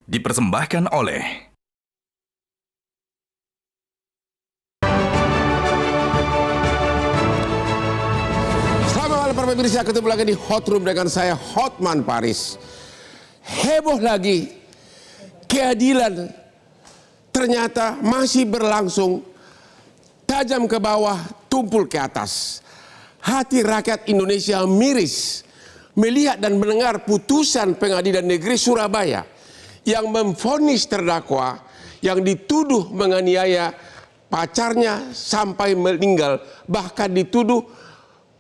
Dipersembahkan oleh Selamat malam para pemirsa, ketemu lagi di Hot Room dengan saya Hotman Paris. Heboh lagi, keadilan ternyata masih berlangsung, tajam ke bawah, tumpul ke atas. Hati rakyat Indonesia miris melihat dan mendengar putusan Pengadilan Negeri Surabaya yang memvonis terdakwa yang dituduh menganiaya pacarnya sampai meninggal, bahkan dituduh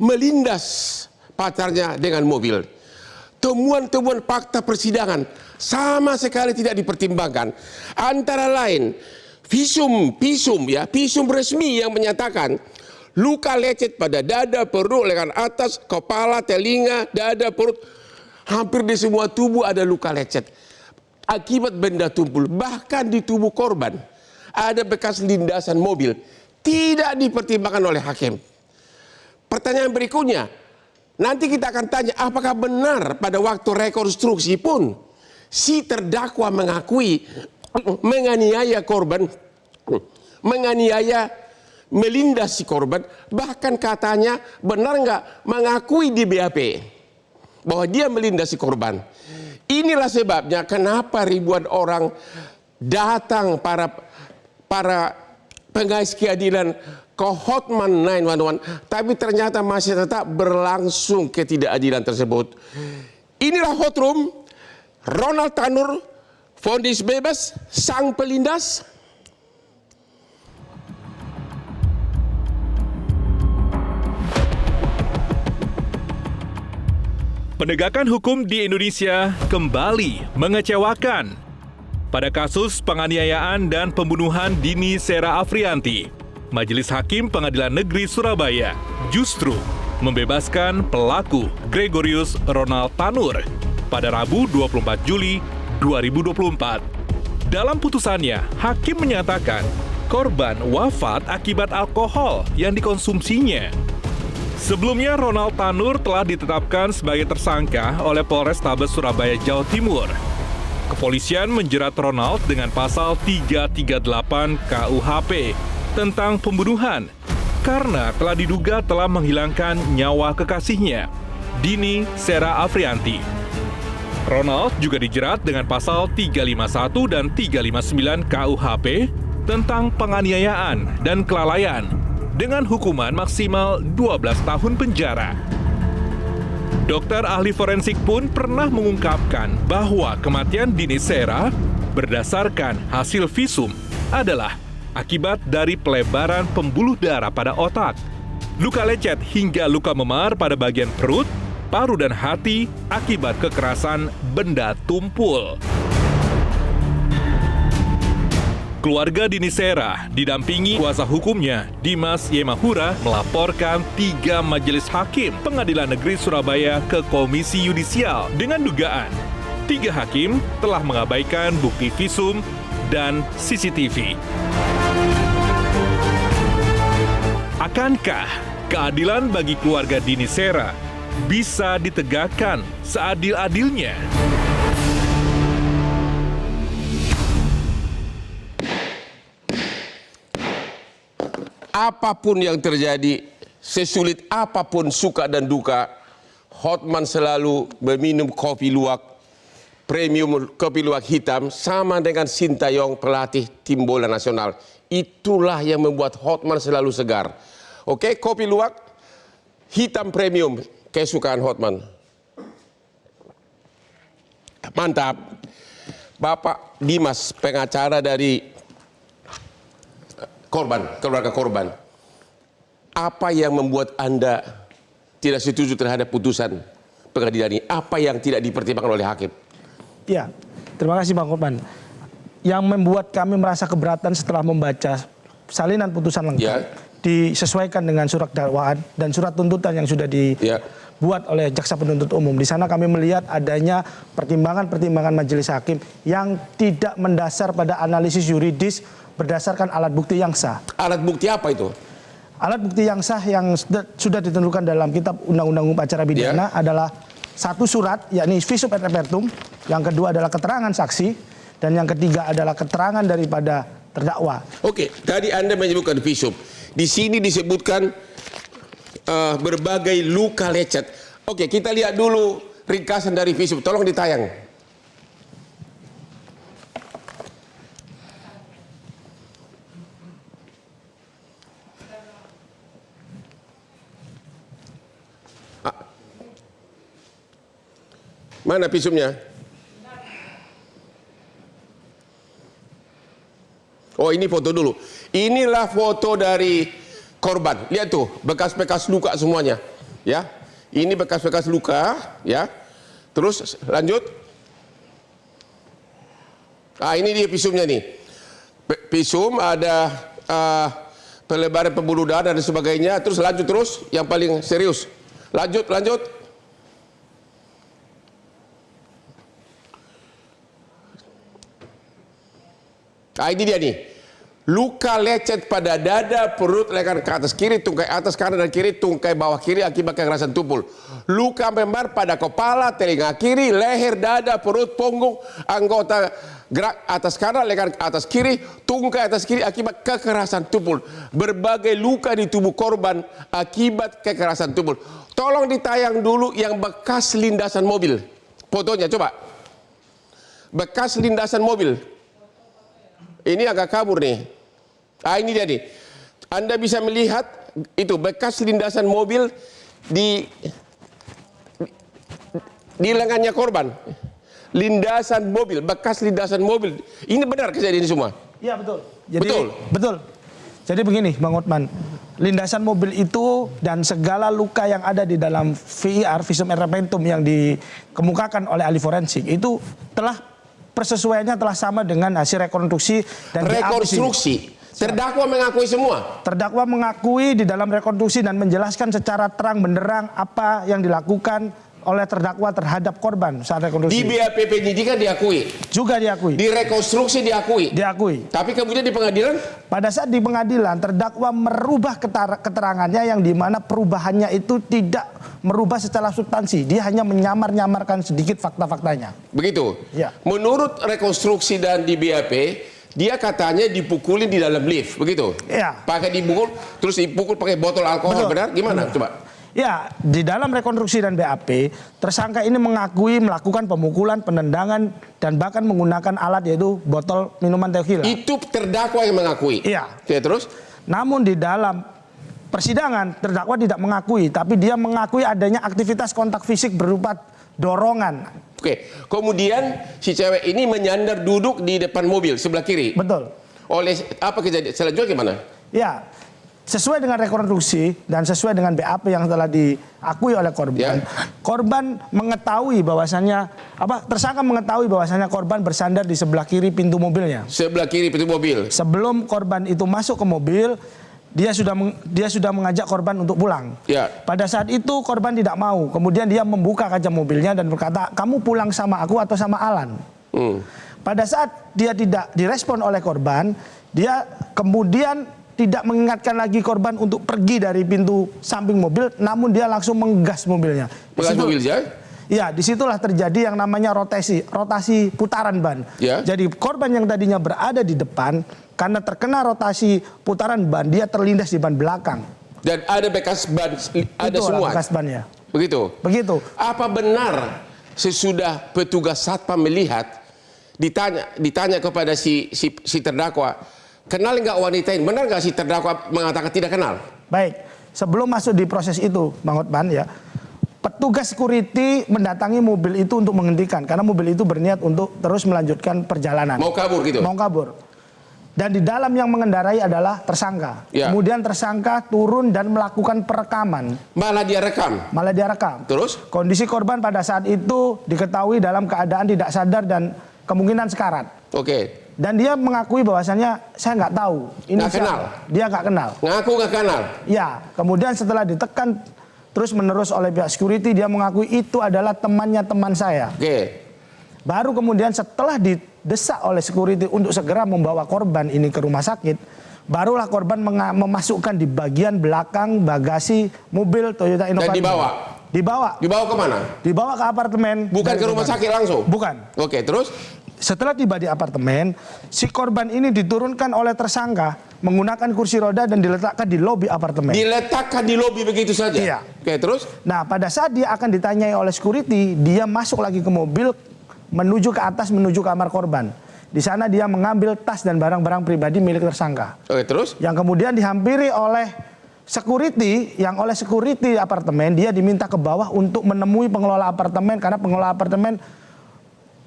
melindas pacarnya dengan mobil. Temuan-temuan fakta persidangan sama sekali tidak dipertimbangkan. Antara lain visum resmi yang menyatakan luka lecet pada dada, perut, lengan atas, kepala, telinga, dada, perut, hampir di semua tubuh ada luka lecet akibat benda tumpul. Bahkan di tubuh korban ada bekas lindasan mobil, tidak dipertimbangkan oleh hakim. Pertanyaan berikutnya, nanti kita akan tanya apakah benar pada waktu rekonstruksi pun si terdakwa mengakui menganiaya korban, melindas si korban, bahkan katanya benar nggak mengakui di BAP bahwa dia melindas si korban. Inilah sebabnya kenapa ribuan orang datang, para pengais keadilan ke Hotman 911, tapi ternyata masih tetap berlangsung ketidakadilan tersebut. Inilah Hot Room. Ronald Tanur vonis bebas, sang pelindas. Penegakan hukum di Indonesia kembali mengecewakan. Pada kasus penganiayaan dan pembunuhan Dini Sera Afrianti, Majelis Hakim Pengadilan Negeri Surabaya justru membebaskan pelaku Gregorius Ronald Tanur pada Rabu 24 Juli 2024. Dalam putusannya, hakim menyatakan korban wafat akibat alkohol yang dikonsumsinya. Sebelumnya, Ronald Tanur telah ditetapkan sebagai tersangka oleh Polrestabes Surabaya, Jawa Timur. Kepolisian menjerat Ronald dengan pasal 338 KUHP tentang pembunuhan karena telah diduga telah menghilangkan nyawa kekasihnya, Dini Sera Afrianti. Ronald juga dijerat dengan pasal 351 dan 359 KUHP tentang penganiayaan dan kelalaian dengan hukuman maksimal 12 tahun penjara. Dokter ahli forensik pun pernah mengungkapkan bahwa kematian Dini Sera berdasarkan hasil visum adalah akibat dari pelebaran pembuluh darah pada otak, luka lecet hingga luka memar pada bagian perut, paru dan hati akibat kekerasan benda tumpul. Keluarga Dini Sera didampingi kuasa hukumnya Dimas Yemahura melaporkan 3 majelis hakim Pengadilan Negeri Surabaya ke Komisi Yudisial dengan dugaan 3 hakim telah mengabaikan bukti visum dan CCTV. Akankah keadilan bagi keluarga Dini Sera bisa ditegakkan seadil-adilnya? Apapun yang terjadi, sesulit apapun suka dan duka, Hotman selalu meminum kopi luwak, premium kopi luwak hitam, sama dengan Sintayong, pelatih tim bola nasional. Itulah yang membuat Hotman selalu segar. Oke, kopi luwak hitam premium, kesukaan Hotman. Mantap. Bapak Dimas, pengacara dari keluarga korban, apa yang membuat Anda tidak setuju terhadap putusan pengadilan ini? Apa yang tidak dipertimbangkan oleh hakim? Ya, terima kasih Bang Hotman. Yang membuat kami merasa keberatan setelah membaca salinan putusan lengkap, disesuaikan dengan surat dakwaan dan surat tuntutan yang sudah dibuat oleh jaksa penuntut umum. Di sana kami melihat adanya pertimbangan-pertimbangan majelis hakim yang tidak mendasar pada analisis yuridis berdasarkan alat bukti yang sah. Alat bukti apa itu? Alat bukti yang sah yang sudah ditentukan dalam kitab Undang-Undang Hukum Acara Pidana adalah satu surat, yakni visum et repertum. Yang kedua adalah keterangan saksi. dan yang ketiga adalah keterangan daripada terdakwa. Oke, tadi Anda menyebutkan visum. Di sini disebutkan berbagai luka lecet. Oke, kita lihat dulu ringkasan dari visum. Tolong ditayang. Mana visumnya? Oh, ini foto dulu. Inilah foto dari korban. Lihat tuh, bekas-bekas luka semuanya. Ya, ini bekas-bekas luka. Ya, terus lanjut. Ini dia visumnya nih. Visum ada pelebaran pembuluh darah dan sebagainya. Terus lanjut terus, yang paling serius. Lanjut. Ini dia nih. Luka lecet pada dada, perut, leher ke atas kiri, tungkai atas kanan dan kiri, tungkai bawah kiri akibat kekerasan tumpul. Luka memar pada kepala, telinga kiri, leher, dada, perut, punggung, anggota gerak atas kanan, leher ke atas kiri, tungkai atas kiri akibat kekerasan tumpul. Berbagai luka di tubuh korban akibat kekerasan tumpul. Tolong ditayang dulu yang bekas lindasan mobil. Fotonya coba. Bekas lindasan mobil. Ini agak kabur nih. Ini dia nih. Anda bisa melihat itu bekas lindasan mobil di lengannya korban. Lindasan mobil, bekas lindasan mobil. Ini benar kejadian ini semua? Iya, betul. Betul. Jadi begini, Bang Hotman. Lindasan mobil itu dan segala luka yang ada di dalam VIR, visum et repertum yang dikemukakan oleh ahli forensik itu telah persesuaiannya telah sama dengan hasil rekonstruksi dan rekonstruksi. Terdakwa mengakui semua. Terdakwa mengakui di dalam rekonstruksi dan menjelaskan secara terang benderang apa yang dilakukan oleh terdakwa terhadap korban saat rekonstruksi. Di BAP penyidikan diakui. Juga diakui. Di rekonstruksi diakui. Diakui. Tapi kemudian di pengadilan? Pada saat di pengadilan terdakwa merubah keterangannya yang dimana perubahannya itu tidak merubah secara substansi. Dia hanya menyamar-nyamarkan sedikit fakta-faktanya. Begitu? Ya. Menurut rekonstruksi dan di BAP, dia katanya dipukulin di dalam lift, begitu? Ya. Pakai dipukul, terus dipukul pakai botol alkohol, benar? Gimana? Coba. Ya, di dalam rekonstruksi dan BAP, tersangka ini mengakui melakukan pemukulan, penendangan, dan bahkan menggunakan alat yaitu botol minuman tequila. Itu terdakwa yang mengakui? Iya. Ya, terus? Namun di dalam persidangan, terdakwa tidak mengakui, tapi dia mengakui adanya aktivitas kontak fisik berupa dorongan. Oke, kemudian si cewek ini menyandar duduk di depan mobil sebelah kiri. Betul. Oleh apa kejadian? Selanjutnya gimana? Ya. Sesuai dengan rekonstruksi dan sesuai dengan BAP yang telah diakui oleh korban, korban mengetahui bahwasannya tersangka mengetahui bahwasannya korban bersandar di sebelah kiri pintu mobilnya. Sebelah kiri pintu mobil. Sebelum korban itu masuk ke mobil, dia sudah mengajak korban untuk pulang. Ya. Pada saat itu korban tidak mau. Kemudian dia membuka kaca mobilnya dan berkata, "Kamu pulang sama aku atau sama Alan?" Pada saat dia tidak direspon oleh korban, dia kemudian tidak mengingatkan lagi korban untuk pergi dari pintu samping mobil, namun dia langsung menggas mobilnya. Menggas mobil ya? Ya, disitulah terjadi yang namanya rotasi putaran ban. Ya. Jadi korban yang tadinya berada di depan, karena terkena rotasi putaran ban, dia terlindas di ban belakang. Dan ada bekas ban, ada semua? Bekas bannya. Begitu? Begitu. Apa benar sesudah petugas satpam melihat, ditanya kepada si terdakwa, kenal nggak wanita ini? Benar nggak si terdakwa mengatakan tidak kenal? Baik, sebelum masuk di proses itu, Bang Hotman ya, petugas security mendatangi mobil itu untuk menghentikan karena mobil itu berniat untuk terus melanjutkan perjalanan. Mau kabur gitu? Mau kabur. Dan di dalam yang mengendarai adalah tersangka. Ya. Kemudian tersangka turun dan melakukan perekaman. Malah dia rekam? Malah dia rekam. Terus? Kondisi korban pada saat itu diketahui dalam keadaan tidak sadar dan kemungkinan sekarat. Oke. Dan dia mengakui bahwasannya saya nggak tahu. Ini nggak kenal? Dia nggak kenal. Ngaku nggak kenal? Ya, kemudian setelah ditekan terus menerus oleh pihak security, dia mengakui itu adalah temannya teman saya. Oke. Baru kemudian setelah didesak oleh security untuk segera membawa korban ini ke rumah sakit, barulah korban memasukkan di bagian belakang bagasi mobil Toyota Innova. Dan dibawa? Dibawa. Dibawa kemana? Dibawa ke apartemen. Bukan ke rumah sakit langsung? Bukan. Oke, terus? Setelah tiba di apartemen, si korban ini diturunkan oleh tersangka menggunakan kursi roda dan diletakkan di lobi apartemen. Diletakkan di lobi begitu saja? Iya. Oke, terus? Nah, pada saat dia akan ditanyai oleh security, dia masuk lagi ke mobil menuju ke atas menuju kamar korban. Di sana dia mengambil tas dan barang-barang pribadi milik tersangka. Oke, terus? Yang kemudian dihampiri oleh security, yang oleh security apartemen dia diminta ke bawah untuk menemui pengelola apartemen karena pengelola apartemen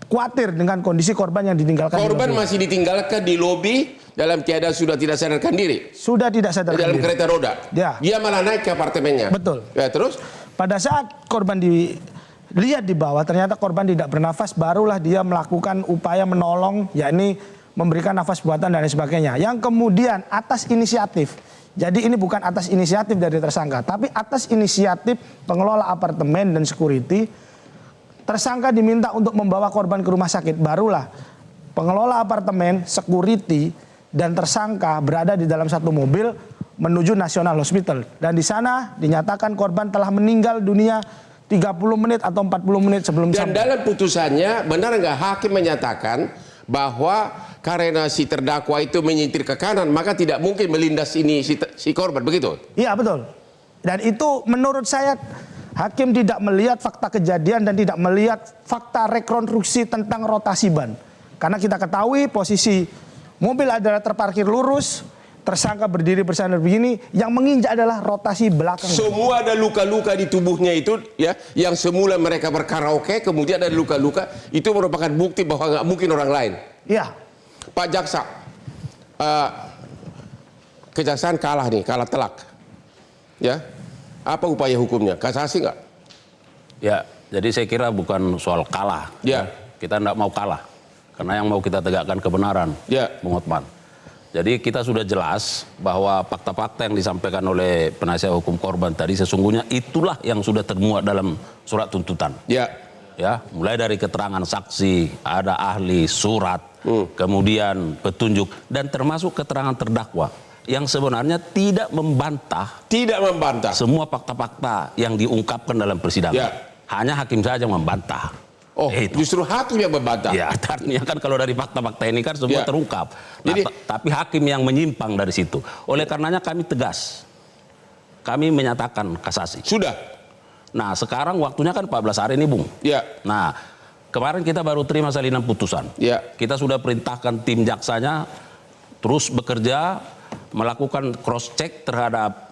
khawatir dengan kondisi korban yang ditinggalkan. Korban di lobi. masih ditinggalkan di lobi dalam keadaan sudah tidak sadarkan diri. Sudah tidak sadar Dalam diri. kereta roda. Ya. Dia malah naik ke apartemennya. Betul. Ya, terus? Pada saat korban dilihat di bawah, ternyata korban tidak bernafas, barulah dia melakukan upaya menolong, yakni memberikan nafas buatan dan lain sebagainya. Yang kemudian atas inisiatif, jadi ini bukan atas inisiatif dari tersangka, tapi atas inisiatif pengelola apartemen dan security, tersangka diminta untuk membawa korban ke rumah sakit. Barulah pengelola apartemen, security, dan tersangka berada di dalam satu mobil menuju National Hospital. Dan di sana dinyatakan korban telah meninggal dunia 30 menit atau 40 menit sebelum Dan sampai. dalam putusannya, benar nggak hakim menyatakan bahwa karena si terdakwa itu menyetir ke kanan, maka tidak mungkin melindas ini si korban, begitu? Iya, betul. Dan itu menurut saya hakim tidak melihat fakta kejadian dan tidak melihat fakta rekonstruksi tentang rotasi ban. Karena kita ketahui posisi mobil adalah terparkir lurus, tersangka berdiri bersandar begini, yang menginjak adalah rotasi belakang. Semua ada luka-luka di tubuhnya itu, ya, yang semula mereka berkaraoke, kemudian ada luka-luka, itu merupakan bukti bahwa nggak mungkin orang lain. Iya. Pak Jaksa, kejaksaan kalah nih, kalah telak. Ya, apa upaya hukumnya? Kasasi nggak? Ya, jadi saya kira bukan soal kalah. Ya. Kita tidak mau kalah. Karena yang mau kita tegakkan kebenaran, Ya. Bung Hotman. Jadi kita sudah jelas bahwa fakta-fakta yang disampaikan oleh penasihat hukum korban tadi sesungguhnya itulah yang sudah termuat dalam surat tuntutan. Ya. Ya, mulai dari keterangan saksi, ada ahli, surat, kemudian petunjuk, dan termasuk keterangan terdakwa yang sebenarnya tidak membantah Tidak membantah. semua fakta-fakta yang diungkapkan dalam persidangan. Ya. Hanya hakim saja yang membantah. Oh, Itu. justru hakim yang membantah. Ya, artinya kan kalau dari fakta-fakta ini kan semua Ya. terungkap. Nah, Jadi- tapi hakim yang menyimpang dari situ. Oleh karenanya kami tegas. Kami menyatakan kasasi. Sudah. Nah, sekarang waktunya kan 14 hari ini, Bung. Ya. Nah, kemarin kita baru terima salinan putusan. Ya. Kita sudah perintahkan tim jaksanya terus bekerja, melakukan cross check terhadap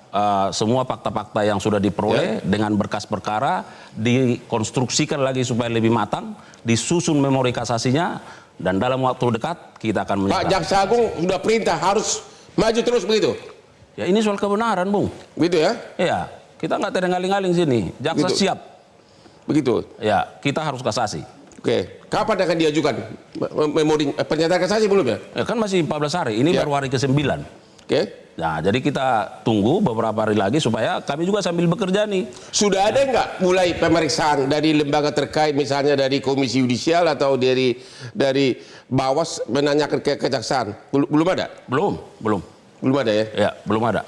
semua fakta-fakta yang sudah diperoleh dengan berkas perkara, dikonstruksikan lagi supaya lebih matang, disusun memori kasasinya, dan dalam waktu dekat kita akan Pak menyatakan. Jaksa Agung sudah perintah harus maju terus begitu. Ya, ini soal kebenaran, Bung. Begitu ya? Ya, kita nggak terenggaling-ngaling sini. Jaksa Gitu. siap. Begitu. Ya, kita harus kasasi. Oke. Kapan akan diajukan memori pernyataan kasasi belum ya? Ya, kan masih 14 hari. Ini Ya. baru hari ke-9. Oke. Nah, jadi kita tunggu beberapa hari lagi supaya kami juga sambil bekerja nih. Sudah ada nggak mulai pemeriksaan dari lembaga terkait, misalnya dari Komisi Yudisial atau dari Bawas menanyakan ke kejaksaan? Belum ada? Belum Belum ada ya? Ya, belum ada.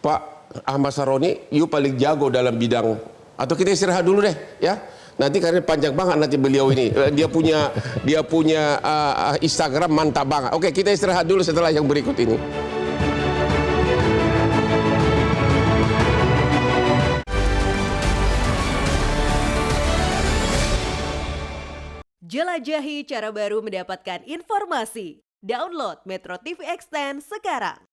Pak Ahmad Saroni, you paling jago dalam bidang, atau kita istirahat dulu deh ya. Nanti karena panjang banget nanti beliau ini. Dia punya Instagram mantap banget. Oke, kita istirahat dulu setelah yang berikut ini. Jelajahi cara baru mendapatkan informasi. Download Metro TV Extend sekarang.